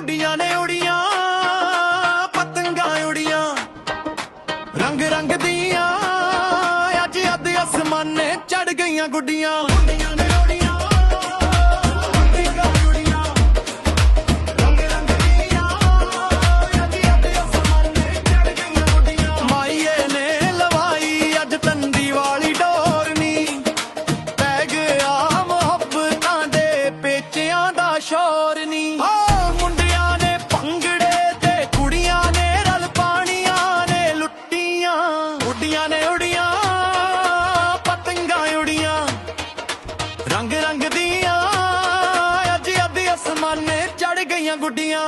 ਗੁੱਡੀਆਂ ਨੇ ਉੜੀਆਂ ਪਤੰਗਾਂ ਉੜੀਆਂ ਰੰਗ ਰੰਗ ਦੀਆਂ ਅੱਜ ਅੱਧ ਅਸਮਾਨੇ ਚੜ ਗਈਆਂ ਗੁੱਡੀਆਂ ਸ਼ੋਰ ਨੀ ਮੁੰਡਿਆਂ ਨੇ ਭੰਗੜੇ ਤੇ ਕੁੜੀਆਂ ਨੇ ਰਲ ਪਾਣੀਆਂ ਨੇ ਲੁੱਟੀਆਂ ਗੁੱਡੀਆਂ ਨੇ ਉੜੀਆਂ ਪਤੰਗਾਂ ਉੜੀਆਂ ਰੰਗ ਰੰਗ ਦੀਆਂ ਅੱਜ ਅੱਧ ਅਸਮਾਨੇ ਚੜ ਗਈਆਂ ਗੁੱਡੀਆਂ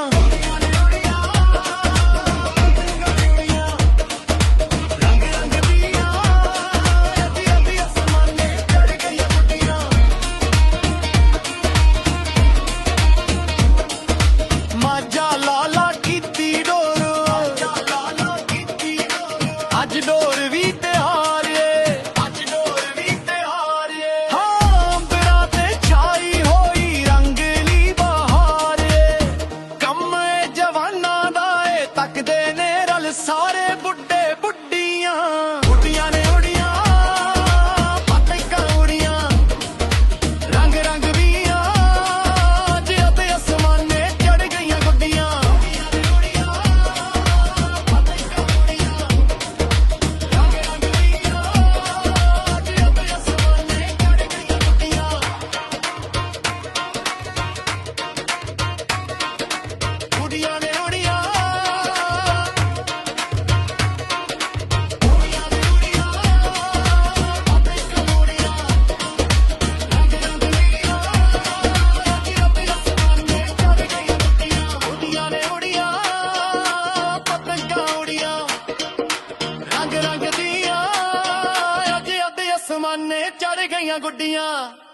ਅੱਜ ਡੋਰ ਵੀ ਤਿਆਰ ਏ ਹਾਂ ਅੰਬਰਾਂ ਤੇ ਛਾਈ ਹੋਈ ਰੰਗਲੀ ਬਹਾਰ ਏ ਕੰਮ ਏ ਜਵਾਨਾਂ ਦਾ ਏ ਤੱਕਦੇ ਨੇ ਰਲ ਸਾਰੇ ਬੁੱਢੇ ਬੁੱਢੀਆਂ ਗੁੱਡੀਆਂ ਨੇ ਉੜੀਆਂ ਪਤੰਗਾਂ ਉੜੀਆਂ ਰੰਗ ਰੰਗ ਵੀਆਂ ਅੱਜ ਅਤੇ ਅਸਮਾਨੇ ਚੜ ਗਈਆਂ ਗੁੱਡੀਆਂ ਅਸਮਾਨੇ ਚੜ ਗਈਆਂ ਗੁੱਡੀਆਂ।